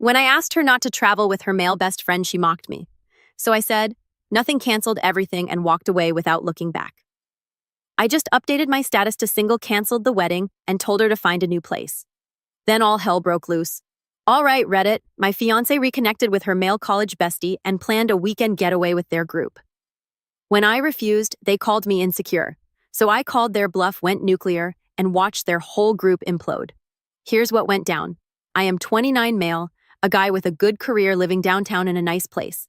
When I asked her not to travel with her male best friend, she mocked me. So I said, nothing, canceled everything, and walked away without looking back. I just updated my status to single, canceled the wedding, and told her to find a new place. Then all hell broke loose. All right, Reddit, my fiancé reconnected with her male college bestie and planned a weekend getaway with their group. When I refused, they called me insecure. So I called their bluff, went nuclear, and watched their whole group implode. Here's what went down. I am 29, male, a guy with a good career living downtown in a nice place.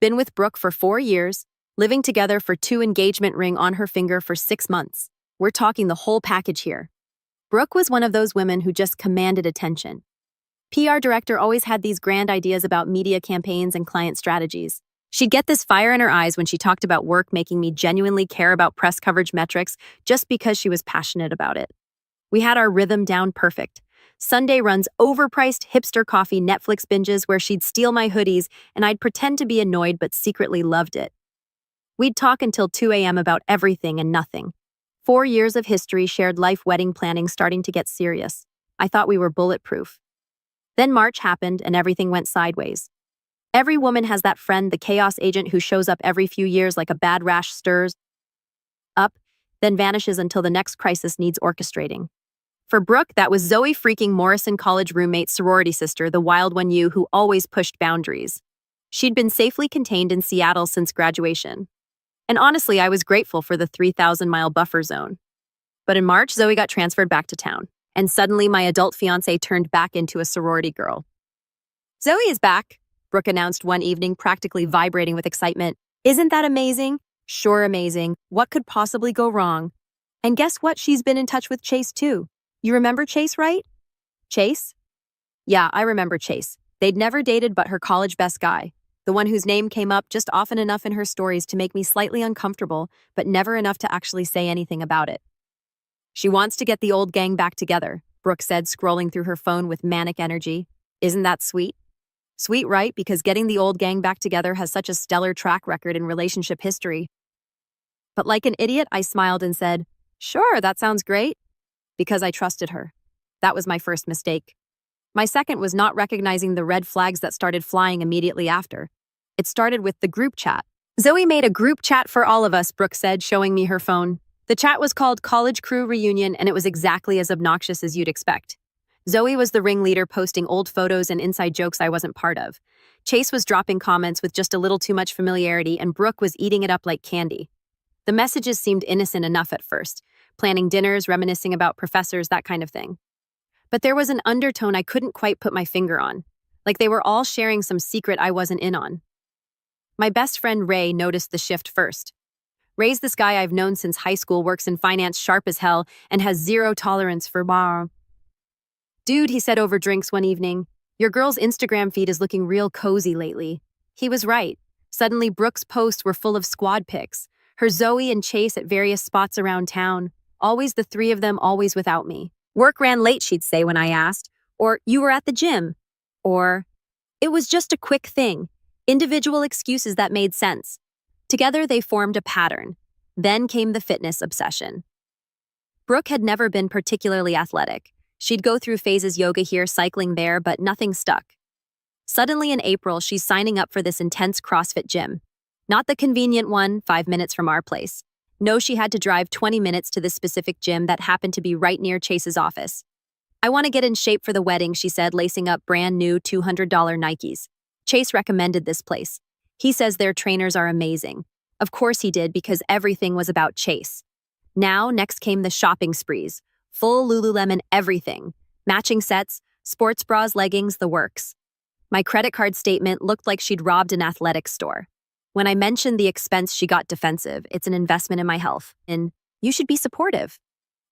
Been with Brooke for 4 years, living together for 2, engagement ring on her finger for 6 months. We're talking the whole package here. Brooke was one of those women who just commanded attention. PR director always had these grand ideas about media campaigns and client strategies. She'd get this fire in her eyes when she talked about work, making me genuinely care about press coverage metrics just because she was passionate about it. We had our rhythm down perfect. Sunday runs, overpriced hipster coffee, Netflix binges where she'd steal my hoodies and I'd pretend to be annoyed but secretly loved it. We'd talk until 2 a.m. about everything and nothing. 4 years of history, shared life, wedding planning starting to get serious. I thought we were bulletproof. Then March happened and everything went sideways. Every woman has that friend, the chaos agent who shows up every few years like a bad rash, stirs up, then vanishes until the next crisis needs orchestrating. For Brooke, that was Zoe freaking Morrison, college roommate, sorority sister, the wild one who always pushed boundaries. She'd been safely contained in Seattle since graduation. And honestly, I was grateful for the 3,000-mile buffer zone. But in March, Zoe got transferred back to town, and suddenly my adult fiancé turned back into a sorority girl. Zoe is back, Brooke announced one evening, practically vibrating with excitement. Isn't that amazing? Sure, amazing. What could possibly go wrong? And guess what? She's been in touch with Chase, too. You remember Chase, right? Chase? Yeah, I remember Chase. They'd never dated but her college best guy. The one whose name came up just often enough in her stories to make me slightly uncomfortable, but never enough to actually say anything about it. She wants to get the old gang back together, Brooke said, scrolling through her phone with manic energy. Isn't that sweet? Sweet, right? Because getting the old gang back together has such a stellar track record in relationship history. But like an idiot, I smiled and said, sure, that sounds great. Because I trusted her. That was my first mistake. My second was not recognizing the red flags that started flying immediately after. It started with the group chat. Zoe made a group chat for all of us, Brooke said, showing me her phone. The chat was called College Crew Reunion, and it was exactly as obnoxious as you'd expect. Zoe was the ringleader, posting old photos and inside jokes I wasn't part of. Chase was dropping comments with just a little too much familiarity, and Brooke was eating it up like candy. The messages seemed innocent enough at first, planning dinners, reminiscing about professors, that kind of thing. But there was an undertone I couldn't quite put my finger on, like they were all sharing some secret I wasn't in on. My best friend Ray noticed the shift first. Ray's this guy I've known since high school, works in finance, sharp as hell, and has zero tolerance for bar. Dude, he said over drinks one evening, your girl's Instagram feed is looking real cozy lately. He was right. Suddenly, Brooke's posts were full of squad pics, her Zoe and Chase at various spots around town. Always the three of them, always without me. Work ran late, she'd say when I asked. Or, you were at the gym. Or, it was just a quick thing. Individual excuses that made sense. Together, they formed a pattern. Then came the fitness obsession. Brooke had never been particularly athletic. She'd go through phases, yoga here, cycling there, but nothing stuck. Suddenly in April, she's signing up for this intense CrossFit gym. Not the convenient one, 5 minutes from our place. No, she had to drive 20 minutes to this specific gym that happened to be right near Chase's office. I want to get in shape for the wedding, she said, lacing up brand new $200 Nikes. Chase recommended this place. He says their trainers are amazing. Of course he did, because everything was about Chase. Now, next came the shopping sprees. Full Lululemon everything. Matching sets, sports bras, leggings, the works. My credit card statement looked like she'd robbed an athletics store. When I mentioned the expense, she got defensive. It's an investment in my health. And you should be supportive.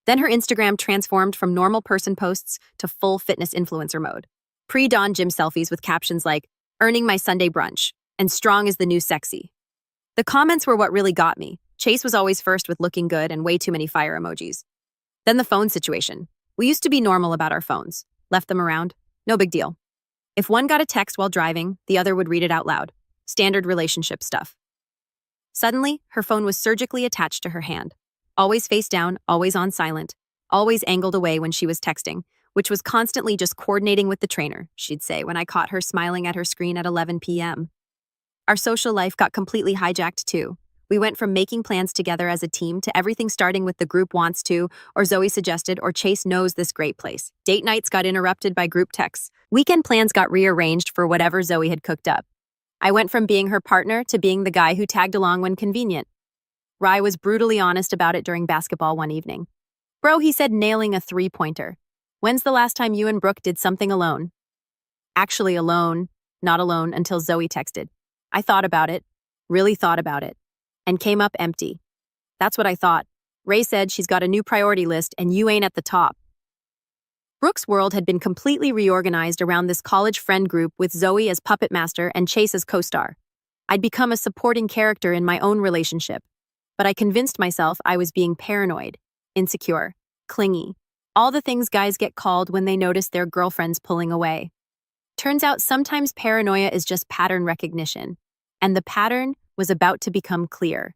Then her Instagram transformed from normal person posts to full fitness influencer mode. Pre-dawn gym selfies with captions like, earning my Sunday brunch, and strong is the new sexy. The comments were what really got me. Chase was always first with looking good and way too many fire emojis. Then the phone situation. We used to be normal about our phones. Left them around. No big deal. If one got a text while driving, the other would read it out loud. Standard relationship stuff. Suddenly, her phone was surgically attached to her hand. Always face down, always on silent, always angled away when she was texting, which was constantly just coordinating with the trainer, she'd say when I caught her smiling at her screen at 11 p.m. Our social life got completely hijacked too. We went from making plans together as a team to everything starting with the group wants to, or Zoe suggested, or Chase knows this great place. Date nights got interrupted by group texts. Weekend plans got rearranged for whatever Zoe had cooked up. I went from being her partner to being the guy who tagged along when convenient. Rye was brutally honest about it during basketball one evening. Bro, he said, nailing a three-pointer. When's the last time you and Brooke did something alone? Actually alone, not alone until Zoe texted. I thought about it, really thought about it, and came up empty. That's what I thought. Ray said she's got a new priority list and you ain't at the top. Brooke's world had been completely reorganized around this college friend group with Zoe as puppet master and Chase as co-star. I'd become a supporting character in my own relationship, but I convinced myself I was being paranoid, insecure, clingy, all the things guys get called when they notice their girlfriend's pulling away. Turns out sometimes paranoia is just pattern recognition, and the pattern was about to become clear.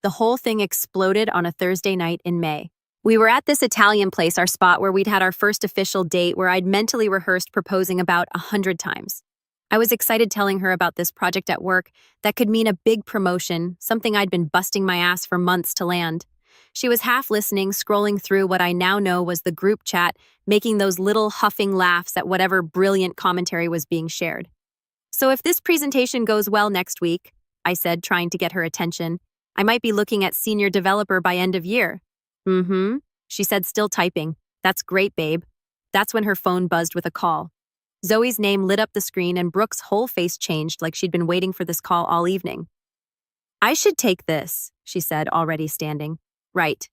The whole thing exploded on a Thursday night in May. We were at this Italian place, our spot, where we'd had our first official date, where I'd mentally rehearsed proposing about 100 times. I was excited telling her about this project at work that could mean a big promotion, something I'd been busting my ass for months to land. She was half listening, scrolling through what I now know was the group chat, making those little huffing laughs at whatever brilliant commentary was being shared. So if this presentation goes well next week, I said, trying to get her attention, I might be looking at senior developer by end of year. Mm-hmm, she said, still typing. That's great, babe. That's when her phone buzzed with a call. Zoe's name lit up the screen and Brooke's whole face changed like she'd been waiting for this call all evening. I should take this, she said, already standing. Right.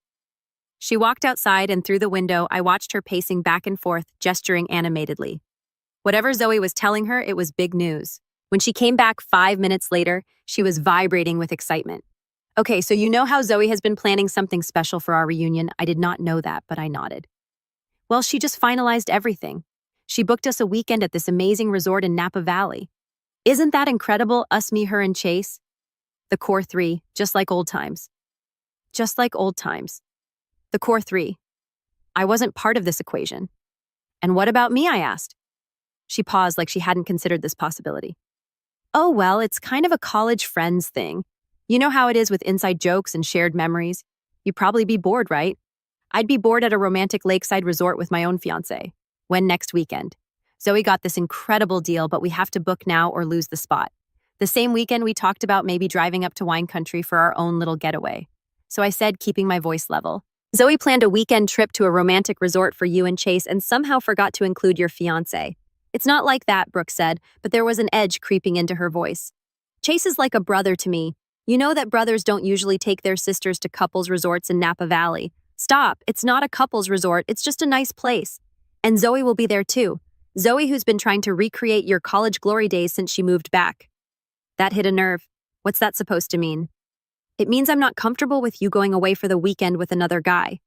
She walked outside and through the window I watched her pacing back and forth, gesturing animatedly. Whatever Zoe was telling her, it was big news. When she came back 5 minutes later, she was vibrating with excitement. Okay, so you know how Zoe has been planning something special for our reunion? I did not know that, but I nodded. Well, she just finalized everything. She booked us a weekend at this amazing resort in Napa Valley. Isn't that incredible, us, me, her, and Chase? The core three, just like old times. Just like old times. The core three. I wasn't part of this equation. And what about me, I asked. She paused like she hadn't considered this possibility. Oh, well, it's kind of a college friends thing. You know how it is with inside jokes and shared memories? You'd probably be bored, right? I'd be bored at a romantic lakeside resort with my own fiancé. When next weekend? Zoe got this incredible deal, but we have to book now or lose the spot. The same weekend we talked about maybe driving up to wine country for our own little getaway. So I said, keeping my voice level. Zoe planned a weekend trip to a romantic resort for you and Chase and somehow forgot to include your fiancé. It's not like that, Brooke said, but there was an edge creeping into her voice. Chase is like a brother to me. You know that brothers don't usually take their sisters to couples resorts in Napa Valley. Stop, it's not a couples resort, it's just a nice place. And Zoe will be there too. Zoe, who's been trying to recreate your college glory days since she moved back. That hit a nerve. What's that supposed to mean? It means I'm not comfortable with you going away for the weekend with another guy.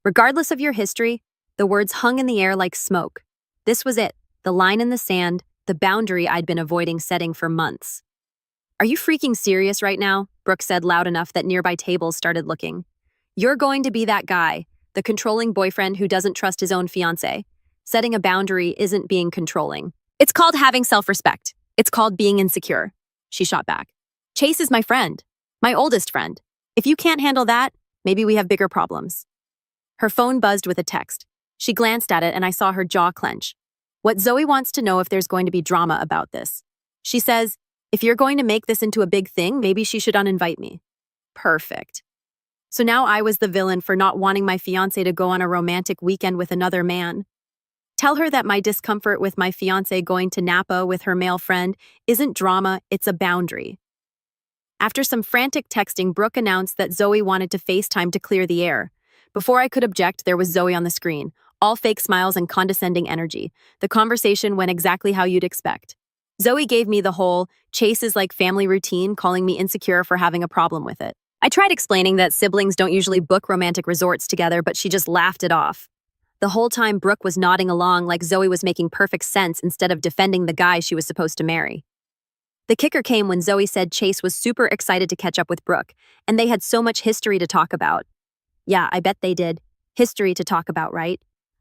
Regardless of your history, the words hung in the air like smoke. This was it, the line in the sand, the boundary I'd been avoiding setting for months. Are you freaking serious right now? Brooke said loud enough that nearby tables started looking. You're going to be that guy, the controlling boyfriend who doesn't trust his own fiancé. Setting a boundary isn't being controlling. It's called having self-respect. It's called being insecure. She shot back. Chase is my friend. My oldest friend. If you can't handle that, maybe we have bigger problems. Her phone buzzed with a text. She glanced at it and I saw her jaw clench. What Zoe wants to know if there's going to be drama about this. She says, if you're going to make this into a big thing, maybe she should uninvite me. Perfect. So now I was the villain for not wanting my fiancé to go on a romantic weekend with another man. Tell her that my discomfort with my fiancé going to Napa with her male friend isn't drama, it's a boundary. After some frantic texting, Brooke announced that Zoe wanted to FaceTime to clear the air. Before I could object, there was Zoe on the screen, all fake smiles and condescending energy. The conversation went exactly how you'd expect. Zoe gave me the whole, Chase is like family routine, calling me insecure for having a problem with it. I tried explaining that siblings don't usually book romantic resorts together, but she just laughed it off. The whole time Brooke was nodding along like Zoe was making perfect sense instead of defending the guy she was supposed to marry. The kicker came when Zoe said Chase was super excited to catch up with Brooke, and they had so much history to talk about. Yeah, I bet they did. History to talk about, right?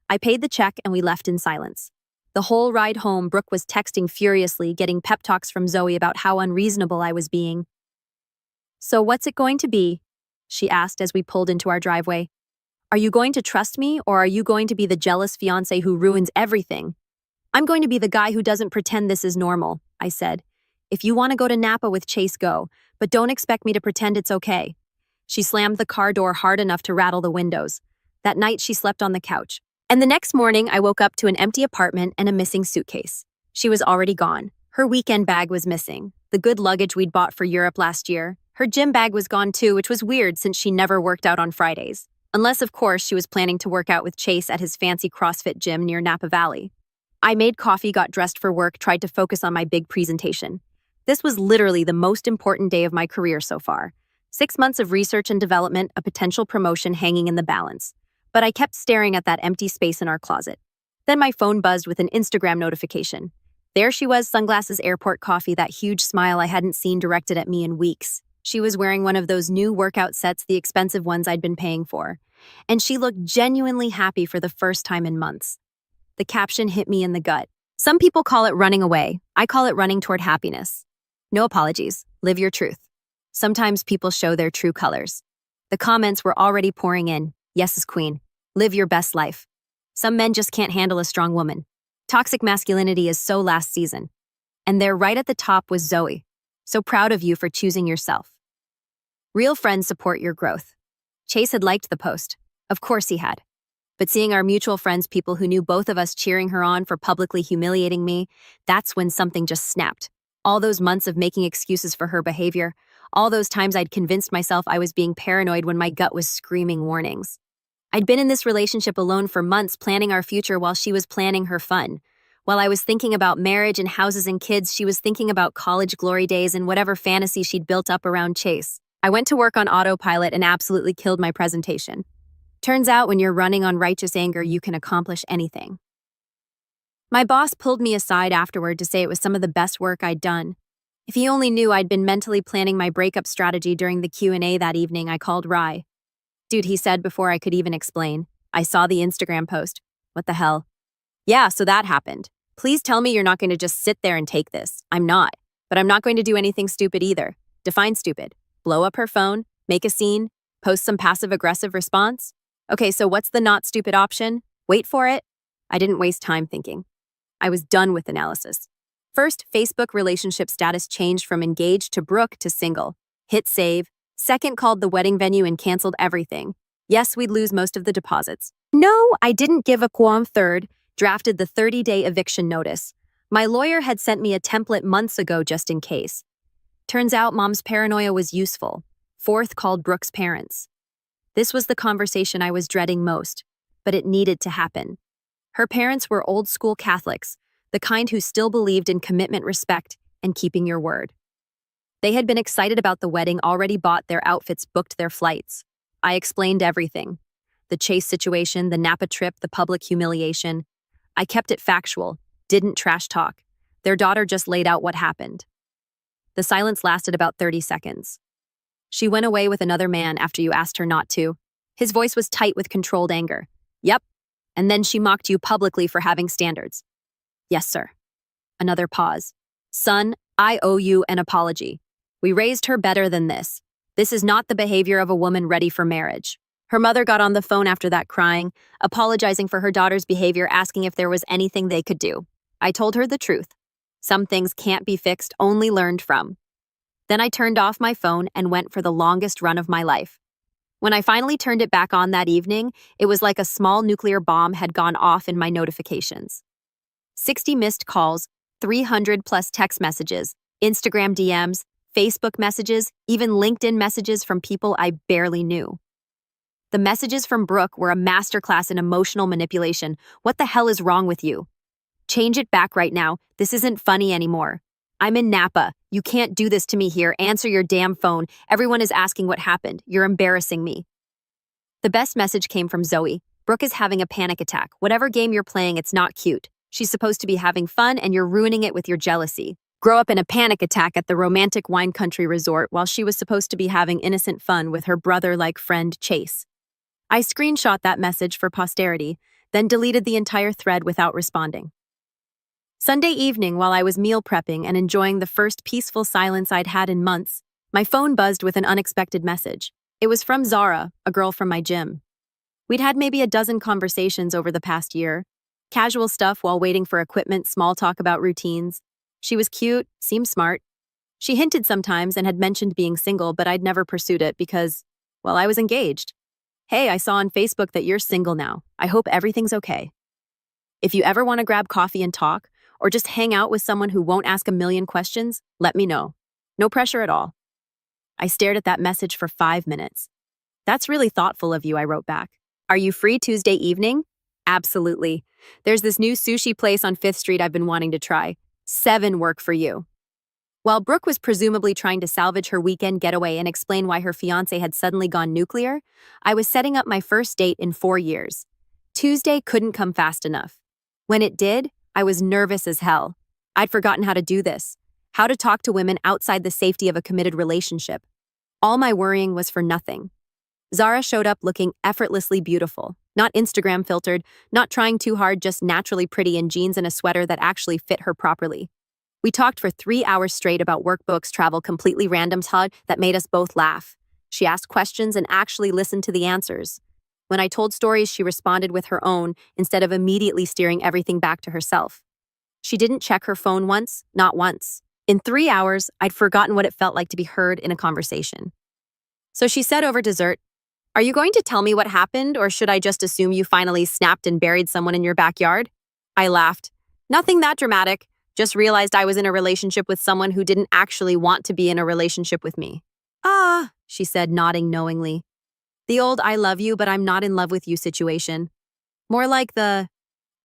I paid the check and we left in silence. The whole ride home, Brooke was texting furiously, getting pep talks from Zoe about how unreasonable I was being. "So what's it going to be?" she asked as we pulled into our driveway. "Are you going to trust me, or are you going to be the jealous fiancé who ruins everything?" "I'm going to be the guy who doesn't pretend this is normal," I said. "If you want to go to Napa with Chase, go, but don't expect me to pretend it's okay." She slammed the car door hard enough to rattle the windows. That night, she slept on the couch. And the next morning, I woke up to an empty apartment and a missing suitcase. She was already gone. Her weekend bag was missing, the good luggage we'd bought for Europe last year. Her gym bag was gone too, which was weird since she never worked out on Fridays. Unless, of course, she was planning to work out with Chase at his fancy CrossFit gym near Napa Valley. I made coffee, got dressed for work, tried to focus on my big presentation. This was literally the most important day of my career so far. 6 months of research and development, a potential promotion hanging in the balance. But I kept staring at that empty space in our closet. Then my phone buzzed with an Instagram notification. There she was, sunglasses, airport coffee, that huge smile I hadn't seen directed at me in weeks. She was wearing one of those new workout sets, the expensive ones I'd been paying for. And she looked genuinely happy for the first time in months. The caption hit me in the gut. Some people call it running away. I call it running toward happiness. No apologies. Live your truth. Sometimes people show their true colors. The comments were already pouring in. Yes, queen. Live your best life. Some men just can't handle a strong woman. Toxic masculinity is so last season. And there right at the top was Zoe. So proud of you for choosing yourself. Real friends support your growth. Chase had liked the post. Of course he had. But seeing our mutual friends, people who knew both of us, cheering her on for publicly humiliating me, that's when something just snapped. All those months of making excuses for her behavior, all those times I'd convinced myself I was being paranoid when my gut was screaming warnings. I'd been in this relationship alone for months, planning our future while she was planning her fun. While I was thinking about marriage and houses and kids, she was thinking about college glory days and whatever fantasy she'd built up around Chase. I went to work on autopilot and absolutely killed my presentation. Turns out when you're running on righteous anger, you can accomplish anything. My boss pulled me aside afterward to say it was some of the best work I'd done. If he only knew I'd been mentally planning my breakup strategy during the Q&A that evening, I called Rye. "Dude," he said before I could even explain. "I saw the Instagram post. What the hell?" "Yeah, so that happened. Please tell me you're not going to just sit there and take this." "I'm not. But I'm not going to do anything stupid either." "Define stupid." "Blow up her phone, make a scene, post some passive-aggressive response?" "Okay, so what's the not stupid option?" "Wait for it." I didn't waste time thinking. I was done with analysis. First, Facebook relationship status changed from engaged to Brooke to single. Hit save. Second, called the wedding venue and canceled everything. Yes, we'd lose most of the deposits. No, I didn't give a qualm. Third, drafted the 30-day eviction notice. My lawyer had sent me a template months ago just in case. Turns out mom's paranoia was useful. Fourth, called Brooke's parents. This was the conversation I was dreading most, but it needed to happen. Her parents were old-school Catholics, the kind who still believed in commitment, respect, and keeping your word. They had been excited about the wedding, already bought their outfits, booked their flights. I explained everything. The Chase situation, the Napa trip, the public humiliation. I kept it factual, didn't trash talk. Their daughter just laid out what happened. The silence lasted about 30 seconds. "She went away with another man after you asked her not to." His voice was tight with controlled anger. "Yep. And then she mocked you publicly for having standards." "Yes, sir." Another pause. "Son, I owe you an apology. We raised her better than this. This is not the behavior of a woman ready for marriage." Her mother got on the phone after that, crying, apologizing for her daughter's behavior, asking if there was anything they could do. I told her the truth. Some things can't be fixed, only learned from. Then I turned off my phone and went for the longest run of my life. When I finally turned it back on that evening, it was like a small nuclear bomb had gone off in my notifications. 60 missed calls, 300 plus text messages, Instagram DMs, Facebook messages, even LinkedIn messages from people I barely knew. The messages from Brooke were a masterclass in emotional manipulation. "What the hell is wrong with you? Change it back right now. This isn't funny anymore. I'm in Napa. You can't do this to me here. Answer your damn phone. Everyone is asking what happened. You're embarrassing me." The best message came from Zoe. "Brooke is having a panic attack. Whatever game you're playing, it's not cute. She's supposed to be having fun and you're ruining it with your jealousy. Grow up in a panic attack at the romantic wine country resort while she was supposed to be having innocent fun with her brother-like friend Chase." I screenshot that message for posterity, then deleted the entire thread without responding. Sunday evening, while I was meal prepping and enjoying the first peaceful silence I'd had in months, my phone buzzed with an unexpected message. It was from Zara, a girl from my gym. We'd had maybe a dozen conversations over the past year. Casual stuff while waiting for equipment, small talk about routines. She was cute, seemed smart. She hinted sometimes and had mentioned being single, but I'd never pursued it because, well, I was engaged. Hey, I saw on Facebook that you're single now. I hope everything's okay. If you ever want to grab coffee and talk, or just hang out with someone who won't ask a million questions, let me know. No pressure at all. I stared at that message for 5 minutes. That's really thoughtful of you, I wrote back. Are you free Tuesday evening? Absolutely. There's this new sushi place on 5th Street I've been wanting to try. 7 work for you. While Brooke was presumably trying to salvage her weekend getaway and explain why her fiancé had suddenly gone nuclear, I was setting up my first date in 4 years. Tuesday couldn't come fast enough. When it did, I was nervous as hell. I'd forgotten how to do this, how to talk to women outside the safety of a committed relationship. All my worrying was for nothing. Zara showed up looking effortlessly beautiful, not Instagram filtered, not trying too hard, just naturally pretty in jeans and a sweater that actually fit her properly. We talked for 3 hours straight about workbooks, travel, completely random talk that made us both laugh. She asked questions and actually listened to the answers. When I told stories, she responded with her own instead of immediately steering everything back to herself. She didn't check her phone once, not once. In 3 hours, I'd forgotten what it felt like to be heard in a conversation. So she said over dessert, "Are you going to tell me what happened, or should I just assume you finally snapped and buried someone in your backyard?" I laughed. Nothing that dramatic, just realized I was in a relationship with someone who didn't actually want to be in a relationship with me. "Ah," she said, nodding knowingly. The old "I love you, but I'm not in love with you" situation. More like the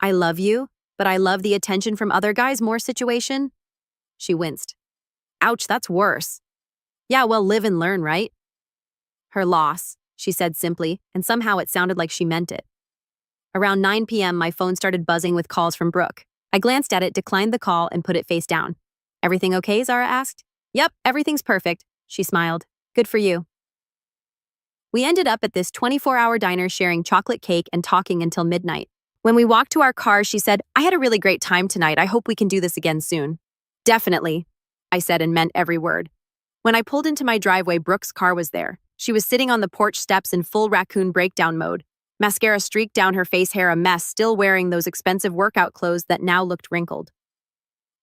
"I love you, but I love the attention from other guys more" situation. She winced. Ouch, that's worse. Yeah, well, live and learn, right? Her loss, she said simply, and somehow it sounded like she meant it. Around 9 p.m., my phone started buzzing with calls from Brooke. I glanced at it, declined the call, and put it face down. "Everything okay?" Zara asked. "Yep, everything's perfect," she smiled. "Good for you." We ended up at this 24-hour diner sharing chocolate cake and talking until midnight. When we walked to our car, she said, "I had a really great time tonight. I hope we can do this again soon." "Definitely," I said and meant every word. When I pulled into my driveway, Brooke's car was there. She was sitting on the porch steps in full raccoon breakdown mode. Mascara streaked down her face, hair a mess, still wearing those expensive workout clothes that now looked wrinkled.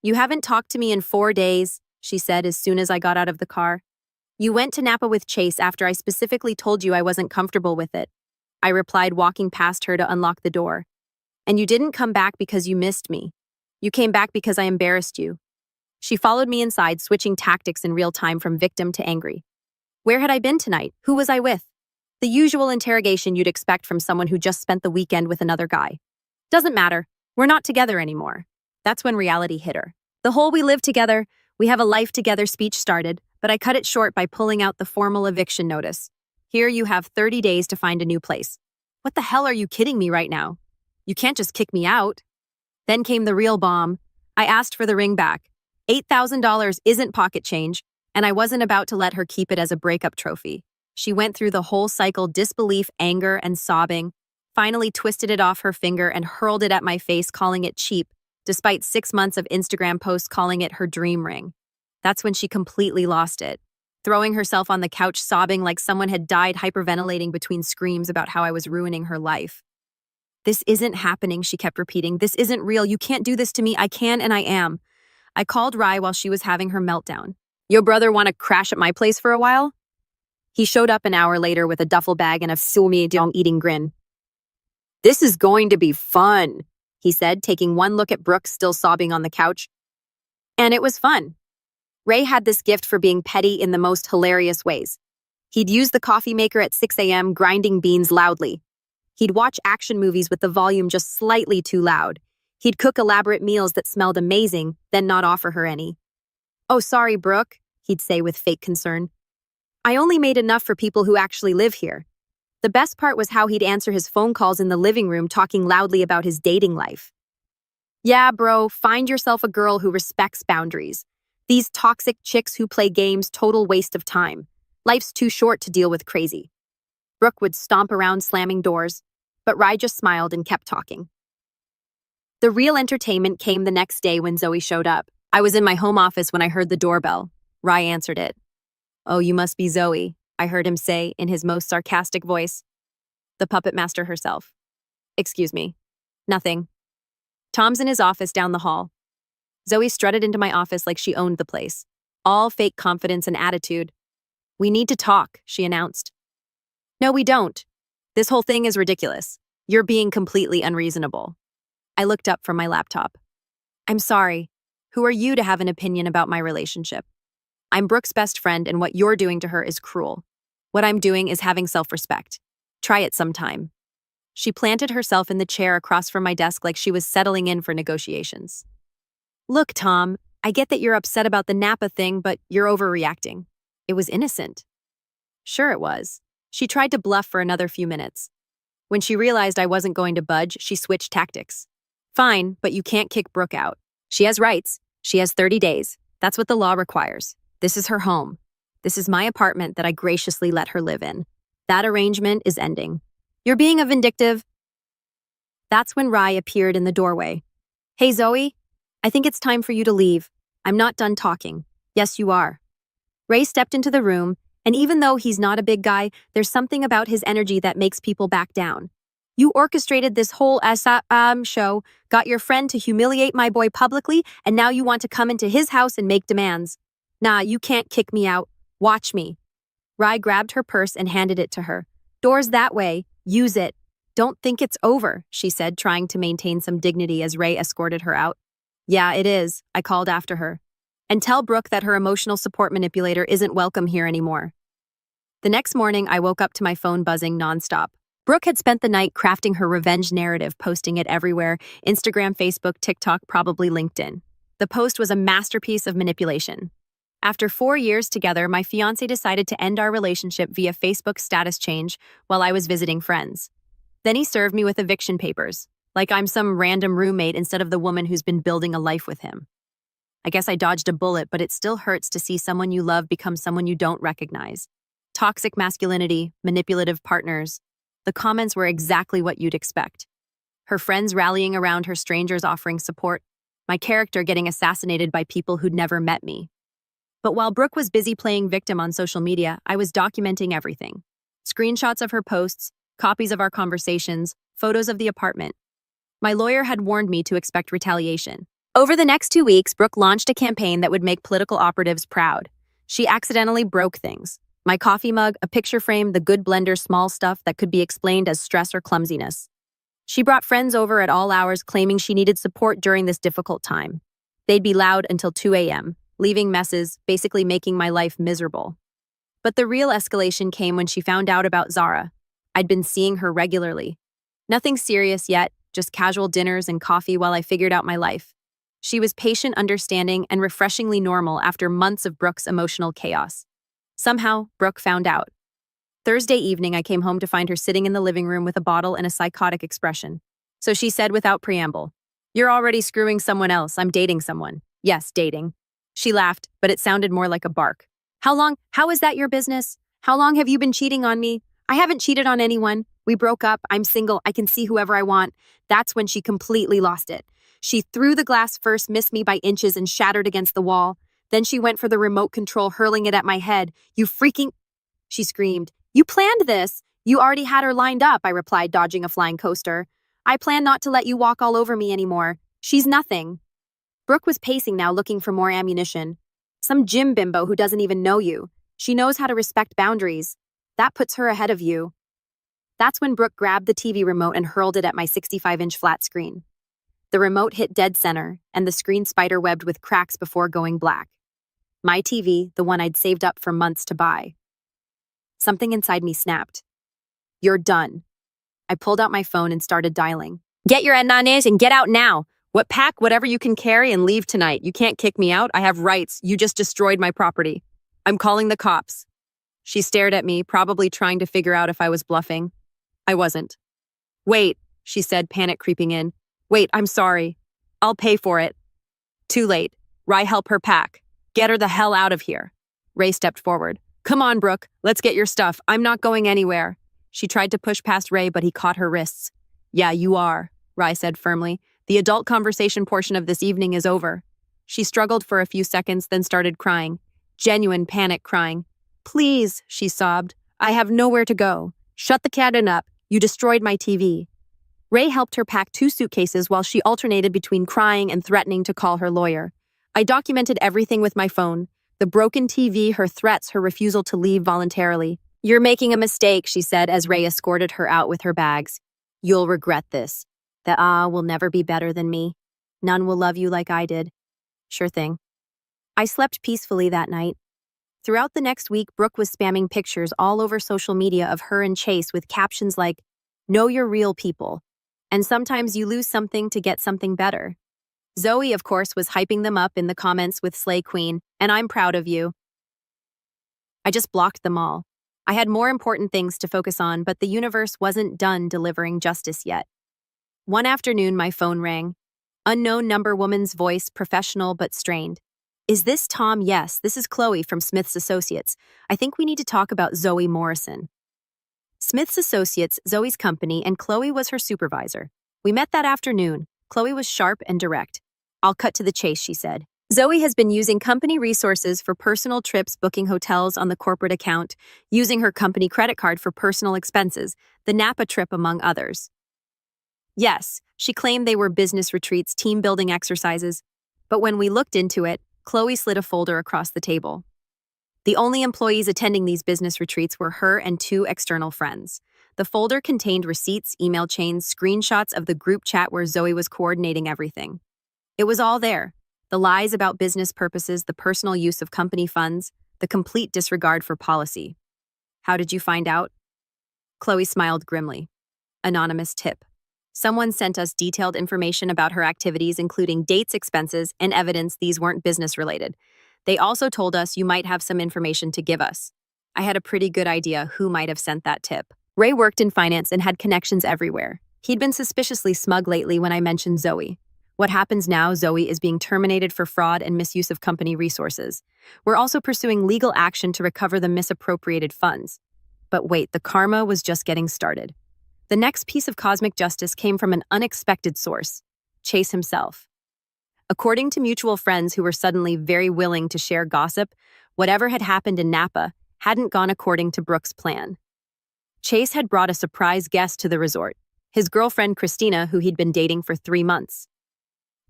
"You haven't talked to me in 4 days," she said as soon as I got out of the car. "You went to Napa with Chase after I specifically told you I wasn't comfortable with it," I replied, walking past her to unlock the door. "And you didn't come back because you missed me. You came back because I embarrassed you." She followed me inside, switching tactics in real time from victim to angry. Where had I been tonight? Who was I with? The usual interrogation you'd expect from someone who just spent the weekend with another guy. "Doesn't matter. We're not together anymore." That's when reality hit her. The whole "we live together, we have a life together" speech started, but I cut it short by pulling out the formal eviction notice. "Here you have 30 days to find a new place." What the hell, are you kidding me right now? You can't just kick me out. Then came the real bomb. I asked for the ring back. $8,000 isn't pocket change, and I wasn't about to let her keep it as a breakup trophy. She went through the whole cycle: disbelief, anger, and sobbing, finally twisted it off her finger and hurled it at my face, calling it cheap, despite 6 months of Instagram posts calling it her dream ring. That's when she completely lost it, throwing herself on the couch, sobbing like someone had died, hyperventilating between screams about how I was ruining her life. "This isn't happening," she kept repeating. "This isn't real. You can't do this to me. I can and I am." I called Rye while she was having her meltdown. "Yo brother want to crash at my place for a while?" He showed up an hour later with a duffel bag and a eating grin. "This is going to be fun," he said, taking one look at Brooke still sobbing on the couch. And it was fun. Ray had this gift for being petty in the most hilarious ways. He'd use the coffee maker at 6 a.m., grinding beans loudly. He'd watch action movies with the volume just slightly too loud. He'd cook elaborate meals that smelled amazing, then not offer her any. "Oh, sorry, Brooke," he'd say with fake concern. "I only made enough for people who actually live here." The best part was how he'd answer his phone calls in the living room, talking loudly about his dating life. "Yeah, bro, find yourself a girl who respects boundaries. These toxic chicks who play games, total waste of time. Life's too short to deal with crazy." Brooke would stomp around, slamming doors. But Rai just smiled and kept talking. The real entertainment came the next day when Zoe showed up. I was in my home office when I heard the doorbell. Rai answered it. "Oh, you must be Zoe," I heard him say in his most sarcastic voice. The puppet master herself. "Excuse me." "Nothing." Tom's in his office down the hall. Zoe strutted into my office like she owned the place. All fake confidence and attitude. "We need to talk," she announced. "No, we don't. This whole thing is ridiculous. You're being completely unreasonable." I looked up from my laptop. "I'm sorry. Who are you to have an opinion about my relationship? I'm Brooke's best friend, and what you're doing to her is cruel. What I'm doing is having self-respect. Try it sometime." She planted herself in the chair across from my desk like she was settling in for negotiations. "Look, Tom, I get that you're upset about the Napa thing, but you're overreacting. It was innocent." Sure it was. She tried to bluff for another few minutes. When she realized I wasn't going to budge, she switched tactics. "Fine, but you can't kick Brooke out. She has rights. She has 30 days. That's what the law requires. This is her home. This is my apartment that I graciously let her live in. That arrangement is ending." "You're being a vindictive." That's when Rai appeared in the doorway. "Hey, Zoe, I think it's time for you to leave. I'm not done talking." "Yes, you are." Ray stepped into the room, and even though he's not a big guy, there's something about his energy that makes people back down. "You orchestrated this whole show, got your friend to humiliate my boy publicly, and now you want to come into his house and make demands. Nah, you can't kick me out. Watch me." Rai grabbed her purse and handed it to her. "Door's that way. Use it." "Don't think it's over," she said, trying to maintain some dignity as Ray escorted her out. "Yeah, it is," I called after her. "And tell Brooke that her emotional support manipulator isn't welcome here anymore." The next morning, I woke up to my phone buzzing nonstop. Brooke had spent the night crafting her revenge narrative, posting it everywhere: Instagram, Facebook, TikTok, probably LinkedIn. The post was a masterpiece of manipulation. After 4 years together, my fiancé decided to end our relationship via Facebook status change while I was visiting friends. Then he served me with eviction papers, like I'm some random roommate instead of the woman who's been building a life with him. I guess I dodged a bullet, but it still hurts to see someone you love become someone you don't recognize. Toxic masculinity, manipulative partners. The comments were exactly what you'd expect. Her friends rallying around her, strangers offering support, my character getting assassinated by people who'd never met me. But while Brooke was busy playing victim on social media, I was documenting everything. Screenshots of her posts, copies of our conversations, photos of the apartment. My lawyer had warned me to expect retaliation. Over the next 2 weeks, Brooke launched a campaign that would make political operatives proud. She accidentally broke things. My coffee mug, a picture frame, the good blender, small stuff that could be explained as stress or clumsiness. She brought friends over at all hours, claiming she needed support during this difficult time. They'd be loud until 2 a.m., leaving messes, basically making my life miserable. But the real escalation came when she found out about Zara. I'd been seeing her regularly. Nothing serious yet, just casual dinners and coffee while I figured out my life. She was patient, understanding, and refreshingly normal after months of Brooke's emotional chaos. Somehow, Brooke found out. Thursday evening, I came home to find her sitting in the living room with a bottle and a psychotic expression. So she said without preamble, "You're already screwing someone else. I'm dating someone." "Yes, dating." She laughed, but it sounded more like a bark. How is that your business? How long have you been cheating on me?" "I haven't cheated on anyone. We broke up. I'm single. I can see whoever I want." That's when she completely lost it. She threw the glass first, missed me by inches, and shattered against the wall. Then she went for the remote control, hurling it at my head. "You freaking—" She screamed. "You planned this." "You already had her lined up," I replied, dodging a flying coaster. "I plan not to let you walk all over me anymore. She's nothing." Brooke was pacing now, looking for more ammunition. "Some gym bimbo who doesn't even know you. She knows how to respect boundaries. That puts her ahead of you." That's when Brooke grabbed the TV remote and hurled it at my 65-inch flat screen. The remote hit dead center, and the screen spider-webbed with cracks before going black. My TV, the one I'd saved up for months to buy. Something inside me snapped. "You're done." I pulled out my phone and started dialing. "Get your enanes and get out now. Pack whatever you can carry and leave tonight. You can't kick me out. I have rights. You just destroyed my property. I'm calling the cops." She stared at me, probably trying to figure out if I was bluffing. I wasn't. "Wait," she said, panic creeping in. "Wait, I'm sorry. I'll pay for it." Too late. Rai, help her pack. Get her the hell out of here. Ray stepped forward. "Come on, Brooke. Let's get your stuff. I'm not going anywhere." She tried to push past Ray, but he caught her wrists. Yeah, you are, Rai said firmly. The adult conversation portion of this evening is over. She struggled for a few seconds, then started crying. Genuine panic crying. Please, she sobbed. I have nowhere to go. Shut the cabin up. You destroyed my TV. Ray helped her pack 2 suitcases while she alternated between crying and threatening to call her lawyer. I documented everything with my phone. The broken TV, her threats, her refusal to leave voluntarily. You're making a mistake, she said as Ray escorted her out with her bags. You'll regret this. The will never be better than me. None will love you like I did. Sure thing. I slept peacefully that night. Throughout the next week, Brooke was spamming pictures all over social media of her and Chase with captions like, "Know your real people." And sometimes you lose something to get something better. Zoe, of course, was hyping them up in the comments with Slay Queen, and I'm proud of you. I just blocked them all. I had more important things to focus on, but the universe wasn't done delivering justice yet. One afternoon, my phone rang. Unknown number, woman's voice, professional but strained. Is this Tom? Yes, this is Chloe from Smith's Associates. I think we need to talk about Zoe Morrison. Smith's Associates, Zoe's company, and Chloe was her supervisor. We met that afternoon. Chloe was sharp and direct. I'll cut to the chase, she said. Zoe has been using company resources for personal trips, booking hotels on the corporate account, using her company credit card for personal expenses, the Napa trip among others. Yes, she claimed they were business retreats, team-building exercises. But when we looked into it, Chloe slid a folder across the table. The only employees attending these business retreats were her and 2 external friends. The folder contained receipts, email chains, screenshots of the group chat where Zoe was coordinating everything. It was all there. The lies about business purposes, the personal use of company funds, the complete disregard for policy. How did you find out? Chloe smiled grimly. Anonymous tip. Someone sent us detailed information about her activities, including dates, expenses, and evidence these weren't business-related. They also told us you might have some information to give us. I had a pretty good idea who might have sent that tip. Ray worked in finance and had connections everywhere. He'd been suspiciously smug lately when I mentioned Zoe. What happens now, Zoe is being terminated for fraud and misuse of company resources. We're also pursuing legal action to recover the misappropriated funds. But wait, the karma was just getting started. The next piece of cosmic justice came from an unexpected source, Chase himself. According to mutual friends who were suddenly very willing to share gossip, whatever had happened in Napa hadn't gone according to Brooke's plan. Chase had brought a surprise guest to the resort, his girlfriend Christina, who he'd been dating for 3 months.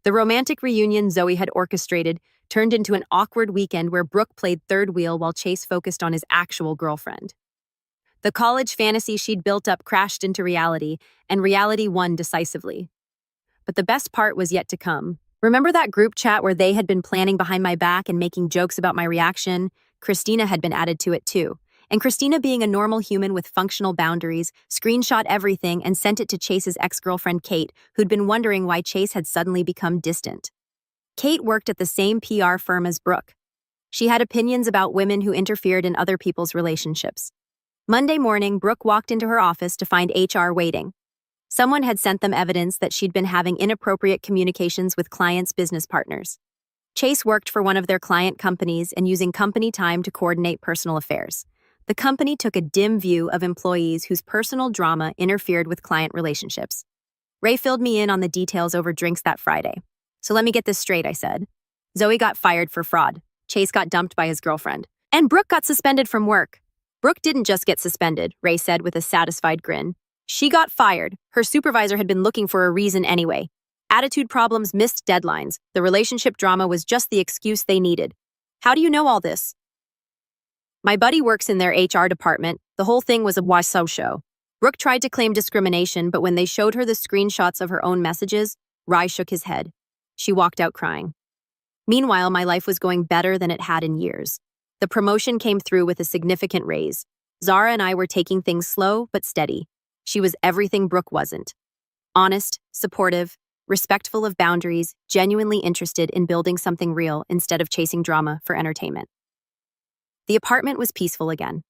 The romantic reunion Zoe had orchestrated turned into an awkward weekend where Brooke played third wheel while Chase focused on his actual girlfriend. The college fantasy she'd built up crashed into reality, and reality won decisively. But the best part was yet to come. Remember that group chat where they had been planning behind my back and making jokes about my reaction? Christina had been added to it too. And Christina, being a normal human with functional boundaries, screenshot everything and sent it to Chase's ex-girlfriend Kate, who'd been wondering why Chase had suddenly become distant. Kate worked at the same PR firm as Brooke. She had opinions about women who interfered in other people's relationships. Monday morning, Brooke walked into her office to find HR waiting. Someone had sent them evidence that she'd been having inappropriate communications with clients' business partners. Chase worked for one of their client companies and using company time to coordinate personal affairs. The company took a dim view of employees whose personal drama interfered with client relationships. Ray filled me in on the details over drinks that Friday. So let me get this straight, I said. Zoe got fired for fraud. Chase got dumped by his girlfriend. And Brooke got suspended from work. Brooke didn't just get suspended, Ray said with a satisfied grin. She got fired. Her supervisor had been looking for a reason anyway. Attitude problems, missed deadlines. The relationship drama was just the excuse they needed. How do you know all this? My buddy works in their HR department. The whole thing was a waso show. Brooke tried to claim discrimination, but when they showed her the screenshots of her own messages, Rai shook his head. She walked out crying. Meanwhile, my life was going better than it had in years. The promotion came through with a significant raise. Zara and I were taking things slow but steady. She was everything Brooke wasn't. Honest, supportive, respectful of boundaries, genuinely interested in building something real instead of chasing drama for entertainment. The apartment was peaceful again.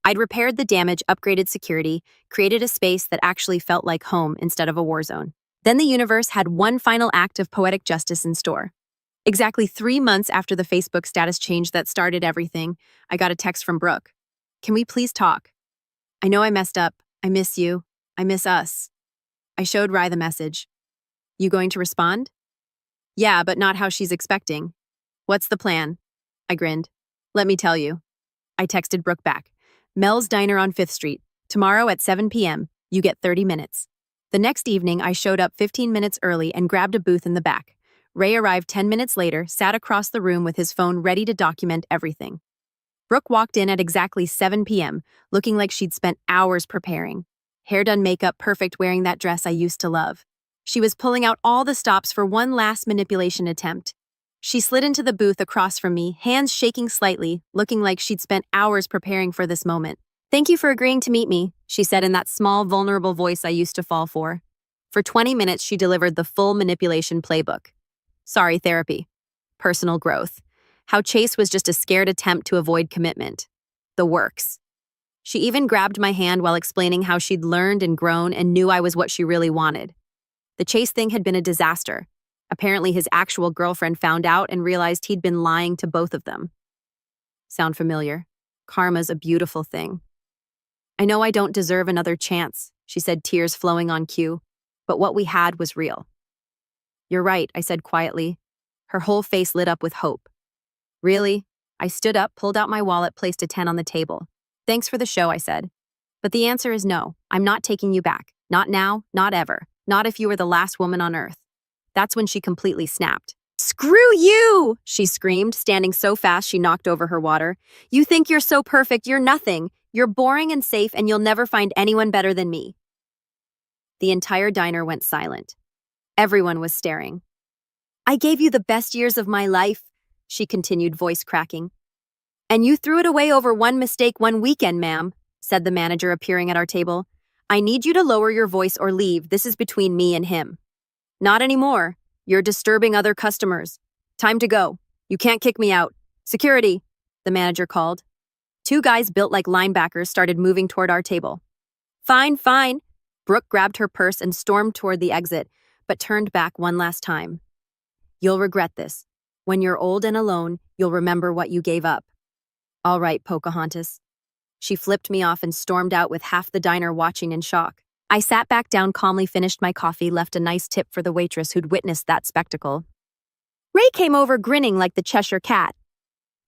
I'd repaired the damage, upgraded security, created a space that actually felt like home instead of a war zone. Then the universe had one final act of poetic justice in store. Exactly 3 months after the Facebook status change that started everything, I got a text from Brooke. Can we please talk? I know I messed up. I miss you. I miss us. I showed Rye the message. You going to respond? Yeah, but not how she's expecting. What's the plan? I grinned. Let me tell you. I texted Brooke back. Mel's Diner on 5th Street. Tomorrow at 7 p.m. You get 30 minutes. The next evening, I showed up 15 minutes early and grabbed a booth in the back. Ray arrived 10 minutes later, sat across the room with his phone ready to document everything. Brooke walked in at exactly 7 p.m., looking like she'd spent hours preparing. Hair done, makeup perfect, wearing that dress I used to love. She was pulling out all the stops for one last manipulation attempt. She slid into the booth across from me, hands shaking slightly, looking like she'd spent hours preparing for this moment. Thank you for agreeing to meet me, she said in that small, vulnerable voice I used to fall for. For 20 minutes, she delivered the full manipulation playbook. Sorry, therapy. Personal growth. How Chase was just a scared attempt to avoid commitment. The works. She even grabbed my hand while explaining how she'd learned and grown and knew I was what she really wanted. The Chase thing had been a disaster. Apparently, his actual girlfriend found out and realized he'd been lying to both of them. Sound familiar? Karma's a beautiful thing. I know I don't deserve another chance, she said, tears flowing on cue, but what we had was real. You're right, I said quietly. Her whole face lit up with hope. Really? I stood up, pulled out my wallet, placed a 10 on the table. Thanks for the show, I said. But the answer is no. I'm not taking you back. Not now, not ever. Not if you were the last woman on Earth. That's when she completely snapped. Screw you! She screamed, standing so fast she knocked over her water. You think you're so perfect, you're nothing. You're boring and safe, and you'll never find anyone better than me. The entire diner went silent. Everyone was staring. I gave you the best years of my life, she continued, voice cracking. And you threw it away over one mistake one weekend, ma'am, said the manager, appearing at our table. I need you to lower your voice or leave. This is between me and him. Not anymore. You're disturbing other customers. Time to go. You can't kick me out. Security, the manager called. 2 guys built like linebackers started moving toward our table. Fine, fine. Brooke grabbed her purse and stormed toward the exit, but turned back one last time. You'll regret this. When you're old and alone, you'll remember what you gave up. All right, Pocahontas. She flipped me off and stormed out with half the diner watching in shock. I sat back down, calmly finished my coffee, left a nice tip for the waitress who'd witnessed that spectacle. Ray came over grinning like the Cheshire Cat.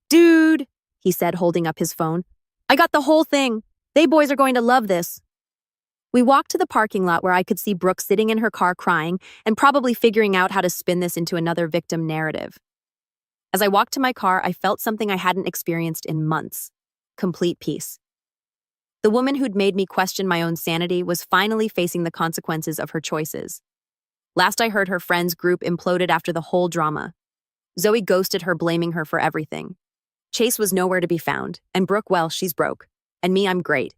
Dude, he said, holding up his phone. I got the whole thing. They boys are going to love this. We walked to the parking lot where I could see Brooke sitting in her car crying and probably figuring out how to spin this into another victim narrative. As I walked to my car, I felt something I hadn't experienced in months. Complete peace. The woman who'd made me question my own sanity was finally facing the consequences of her choices. Last I heard, her friends' group imploded after the whole drama. Zoe ghosted her, blaming her for everything. Chase was nowhere to be found, and Brooke, well, she's broke. And me, I'm great.